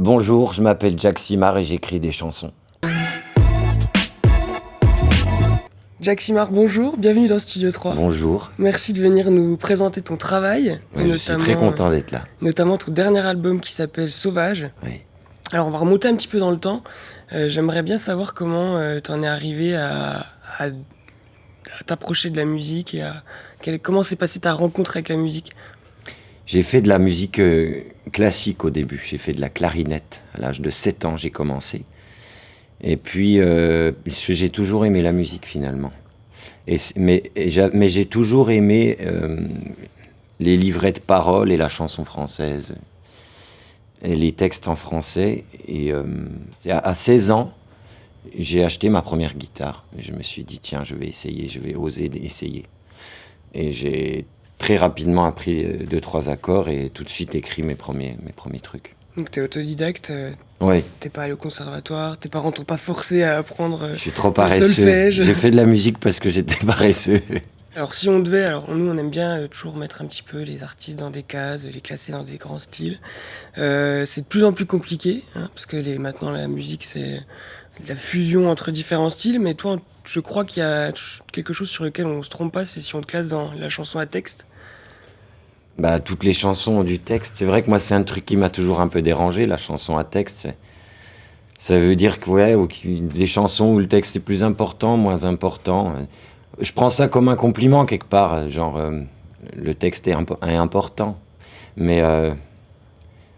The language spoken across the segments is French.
Bonjour, je m'appelle Jack Simard et j'écris des chansons. Jack Simard, bonjour, bienvenue dans Studio 3. Bonjour. Merci de venir nous présenter ton travail. Ouais, je suis très content d'être là. Notamment ton dernier album qui s'appelle Sauvage. Oui. Alors on va remonter un petit peu dans le temps. J'aimerais bien savoir comment t'en es arrivé à t'approcher de la musique et comment s'est passée ta rencontre avec la musique. J'ai fait de la musique classique au début. J'ai fait de la clarinette. À l'âge de 7 ans, j'ai commencé. Et puis, j'ai toujours aimé la musique finalement. Mais j'ai toujours aimé les livrets de paroles et la chanson française. Et les textes en français. Et à 16 ans, j'ai acheté ma première guitare. Et je me suis dit, tiens, je vais essayer, je vais oser essayer. Et j'ai très rapidement appris 2-3 accords et tout de suite écrit mes premiers trucs. Donc t'es autodidacte, Oui. T'es pas allé au conservatoire, tes parents t'ont pas forcé à apprendre Je suis trop le paresseux. solfège. J'ai fait de la musique parce que j'étais paresseux. Alors nous on aime bien toujours mettre un petit peu les artistes dans des cases, les classer dans des grands styles. C'est de plus en plus compliqué, parce que maintenant la musique c'est de la fusion entre différents styles, mais toi je crois qu'il y a quelque chose sur lequel on se trompe pas, c'est si on te classe dans la chanson à texte. Bah, toutes les chansons ont du texte. C'est vrai que moi, c'est un truc qui m'a toujours un peu dérangé, la chanson à texte. Ça veut dire que, des chansons où le texte est plus important, moins important. Je prends ça comme un compliment quelque part, genre le texte est important. Mais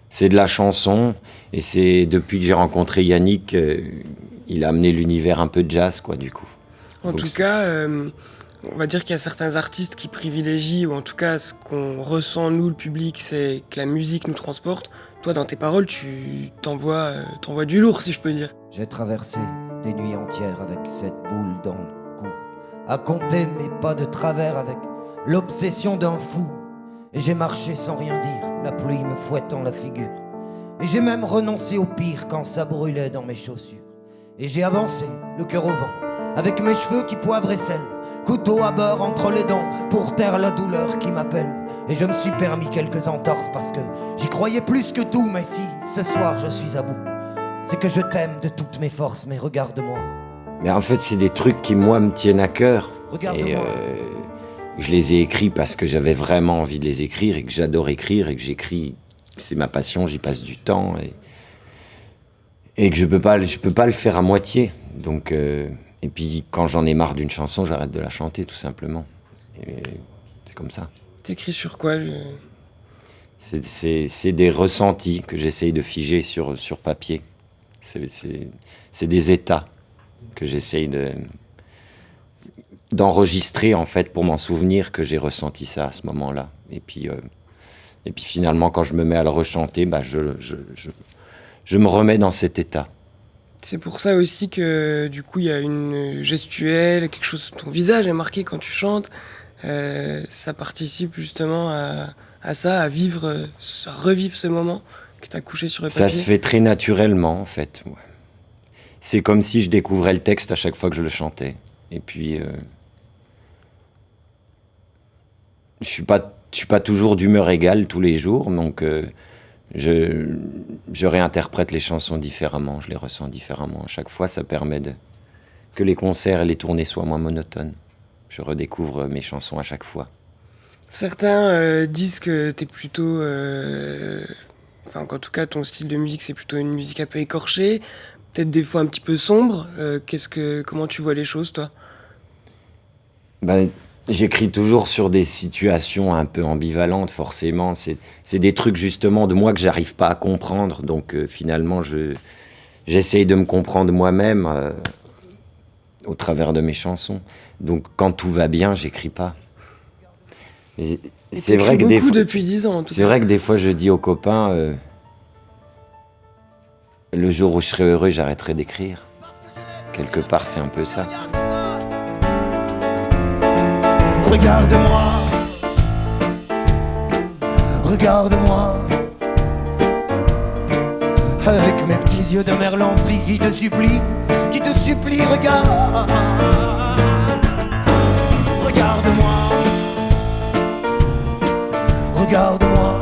c'est de la chanson, et c'est depuis que j'ai rencontré Yannick, il a amené l'univers un peu jazz, quoi, du coup. En tout cas, on va dire qu'il y a certains artistes qui privilégient, ou en tout cas ce qu'on ressent nous, le public, c'est que la musique nous transporte. Toi, dans tes paroles, tu t'envoies du lourd, si je peux dire. J'ai traversé des nuits entières avec cette boule dans le cou, à compter mes pas de travers avec l'obsession d'un fou. Et j'ai marché sans rien dire, la pluie me fouettant la figure. Et j'ai même renoncé au pire quand ça brûlait dans mes chaussures. Et j'ai avancé, le cœur au vent, avec mes cheveux qui poivraient sel, couteau à beurre entre les dents pour taire la douleur qui m'appelle. Et je me suis permis quelques entorses parce que j'y croyais plus que tout. Mais si, ce soir je suis à bout, c'est que je t'aime de toutes mes forces, mais regarde-moi. Mais en fait, c'est des trucs qui, moi, me tiennent à cœur. Regarde-moi. Et je les ai écrits parce que j'avais vraiment envie de les écrire et que j'adore écrire et que j'écris. C'est ma passion, j'y passe du temps. Et que je peux pas le faire à moitié. Donc... Et puis, quand j'en ai marre d'une chanson, j'arrête de la chanter, tout simplement. Et c'est comme ça. T'écris sur quoi C'est des ressentis que j'essaye de figer sur papier. C'est des états que j'essaye d'enregistrer, en fait, pour m'en souvenir que j'ai ressenti ça à ce moment-là. Et puis finalement, quand je me mets à le rechanter, bah, je me remets dans cet état. C'est pour ça aussi que du coup il y a une gestuelle, quelque chose, ton visage est marqué quand tu chantes. Ça participe justement à ça, à revivre ce moment que tu as couché sur le papier. Ça se fait très naturellement en fait. Ouais. C'est comme si je découvrais le texte à chaque fois que je le chantais. Et puis je suis pas toujours d'humeur égale tous les jours, donc je réinterprète les chansons différemment, je les ressens différemment. À chaque fois, ça permet que les concerts et les tournées soient moins monotones. Je redécouvre mes chansons à chaque fois. Certains disent que t'es plutôt... Enfin, en tout cas, ton style de musique, c'est plutôt une musique un peu écorchée, peut-être des fois un petit peu sombre. Comment tu vois les choses, toi ? Ben, j'écris toujours sur des situations un peu ambivalentes, forcément. C'est des trucs, justement, de moi que j'arrive pas à comprendre. Donc, finalement, j'essaye de me comprendre moi-même au travers de mes chansons. Donc, quand tout va bien, j'écris pas. C'est vrai que beaucoup depuis 10 ans, en tout cas. C'est vrai que des fois, je dis aux copains, le jour où je serai heureux, j'arrêterai d'écrire. Quelque part, c'est un peu ça. Regarde-moi, regarde-moi, avec mes petits yeux de merlandrie qui te supplient, regarde. Regarde-moi, regarde-moi,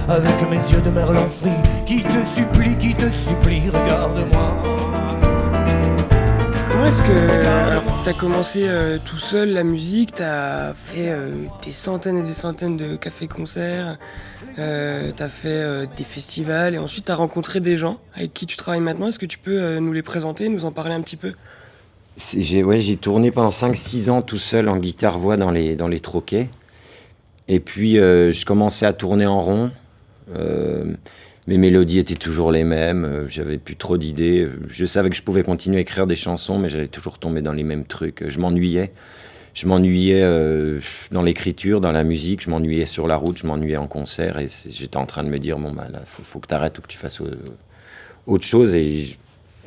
avec mes yeux de merlan frit, qui te supplie, regarde-moi. Comment est-ce que alors t'as commencé tout seul la musique, t'as fait des centaines et des centaines de cafés-concerts, t'as fait des festivals et ensuite t'as rencontré des gens avec qui tu travailles maintenant. Est-ce que tu peux nous les présenter, nous en parler un petit peu? J'ai tourné pendant 5-6 ans tout seul en guitare-voix dans les troquets. Et puis je commençais à tourner en rond. Mes mélodies étaient toujours les mêmes, j'avais plus trop d'idées. Je savais que je pouvais continuer à écrire des chansons, mais j'allais toujours tomber dans les mêmes trucs. Je m'ennuyais. Je m'ennuyais dans l'écriture, dans la musique, je m'ennuyais sur la route, je m'ennuyais en concert. Et j'étais en train de me dire, bon, bah, là, faut que tu arrêtes ou que tu fasses autre chose. Et je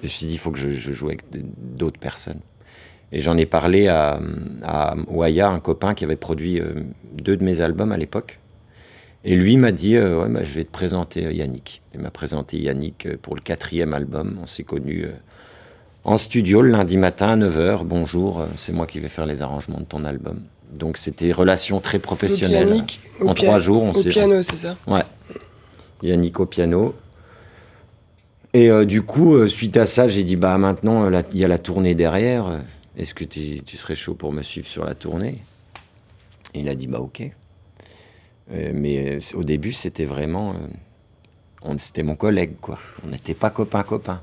me suis dit, il faut que je joue avec d'autres personnes. Et j'en ai parlé à Waya, un copain qui avait produit 2 de mes albums à l'époque. Et lui m'a dit, ouais, bah, je vais te présenter Yannick. Il m'a présenté Yannick pour le 4e album. On s'est connus en studio le lundi matin à 9h. Bonjour, c'est moi qui vais faire les arrangements de ton album. Donc c'était relation très professionnelle. Donc Yannick, en 3 jours, on au piano, c'est ça? Ouais. Yannick au piano. Et du coup, suite à ça, j'ai dit, bah maintenant, il y a la tournée derrière. Est-ce que tu serais chaud pour me suivre sur la tournée? Et il a dit, bah ok. Mais au début, c'était vraiment... c'était mon collègue, quoi. On n'était pas copain-copain.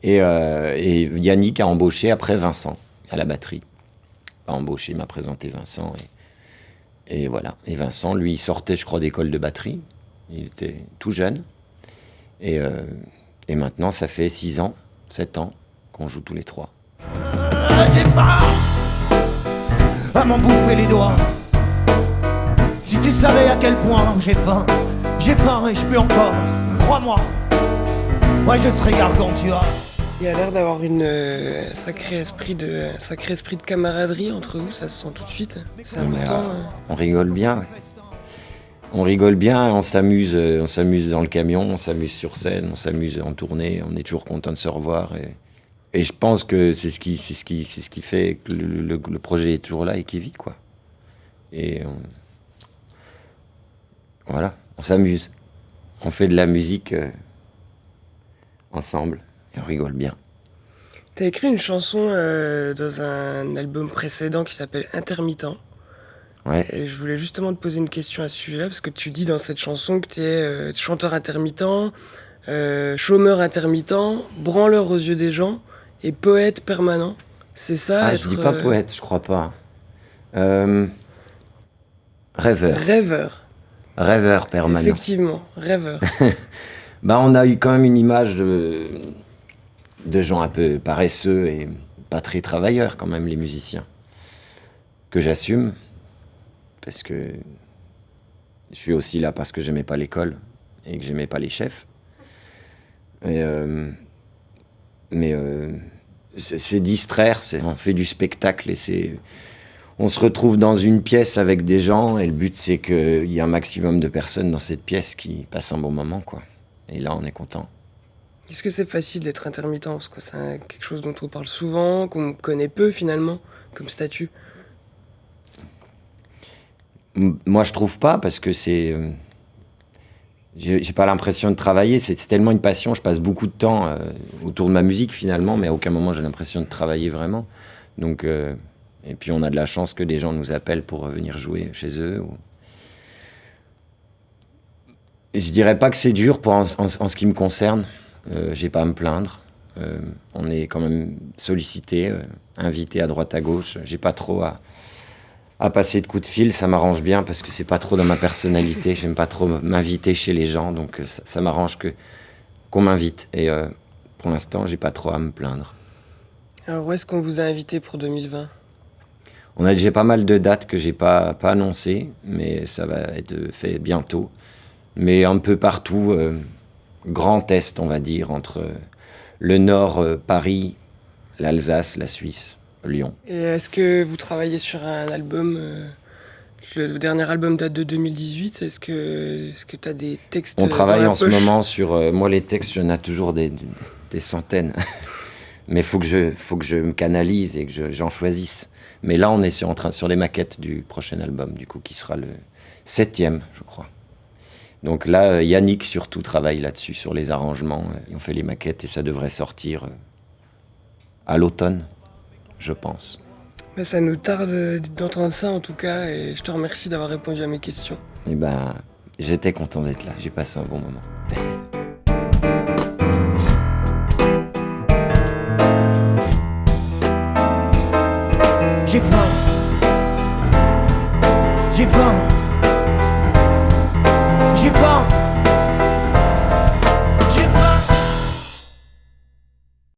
Et Yannick a embauché après Vincent, à la batterie. Pas embauché, il m'a présenté Vincent. Et voilà. Et Vincent, lui, il sortait, je crois, d'école de batterie. Il était tout jeune. Et maintenant, ça fait 6 ans, 7 ans qu'on joue tous les 3. J'ai faim à m'en bouffer les doigts. Si tu savais à quel point j'ai faim et je peux encore, crois-moi, moi je serai Gargantua. Il y a l'air d'avoir un sacré esprit de camaraderie entre vous, ça se sent tout de suite. C'est important. On rigole bien, ouais. On rigole bien, on s'amuse dans le camion, on s'amuse sur scène, on s'amuse en tournée, on est toujours content de se revoir. Et je pense que c'est ce qui fait que le projet est toujours là et qu'il vit, quoi. Et voilà, on s'amuse. On fait de la musique ensemble et on rigole bien. T'as écrit une chanson dans un album précédent qui s'appelle Intermittent. Ouais. Et je voulais justement te poser une question à ce sujet-là, parce que tu dis dans cette chanson que tu es chanteur intermittent, chômeur intermittent, branleur aux yeux des gens et poète permanent. C'est ça, Ah, je dis pas poète, je crois pas. Rêveur. Rêveur permanent. Effectivement, rêveur. Bah, on a eu quand même une image de gens un peu paresseux et pas très travailleurs quand même, les musiciens. Que j'assume, parce que je suis aussi là parce que j'aimais pas l'école et que j'aimais pas les chefs. Mais c'est distraire, on fait du spectacle et on se retrouve dans une pièce avec des gens et le but c'est qu'il y ait un maximum de personnes dans cette pièce qui passent un bon moment, quoi. Et là on est content. Est-ce que c'est facile d'être intermittent? Parce que c'est quelque chose dont on parle souvent, qu'on connaît peu finalement, comme statut. Moi je trouve pas, parce que j'ai pas l'impression de travailler, c'est tellement une passion, je passe beaucoup de temps autour de ma musique finalement, mais à aucun moment j'ai l'impression de travailler vraiment. Donc, et puis on a de la chance que des gens nous appellent pour venir jouer chez eux. Je dirais pas que c'est dur en ce qui me concerne, j'ai pas à me plaindre. On est quand même sollicité, invité à droite à gauche, j'ai pas trop à passer de coups de fil, ça m'arrange bien parce que c'est pas trop dans ma personnalité, j'aime pas trop m'inviter chez les gens, donc ça m'arrange qu'on m'invite. Et pour l'instant, j'ai pas trop à me plaindre. Alors où est-ce qu'on vous a invité pour 2020? J'ai pas mal de dates que j'ai pas annoncées, mais ça va être fait bientôt. Mais un peu partout, Grand Est, on va dire, entre le Nord, Paris, l'Alsace, la Suisse, Lyon. Et est-ce que vous travaillez sur un album le dernier album date de 2018. Est-ce que tu as des textes On travaille dans la en ce poche? moment sur... moi, les textes, j'en ai toujours des centaines. Mais il faut que je me canalise et que j'en choisisse. Mais là, on est sur les maquettes du prochain album, du coup, qui sera le 7e, je crois. Donc là, Yannick surtout travaille là-dessus, sur les arrangements. Ils ont fait les maquettes et ça devrait sortir à l'automne, je pense. Bah, ça nous tarde d'entendre ça en tout cas, et je te remercie d'avoir répondu à mes questions. Et ben, j'étais content d'être là, j'ai passé un bon moment. J'ai faim,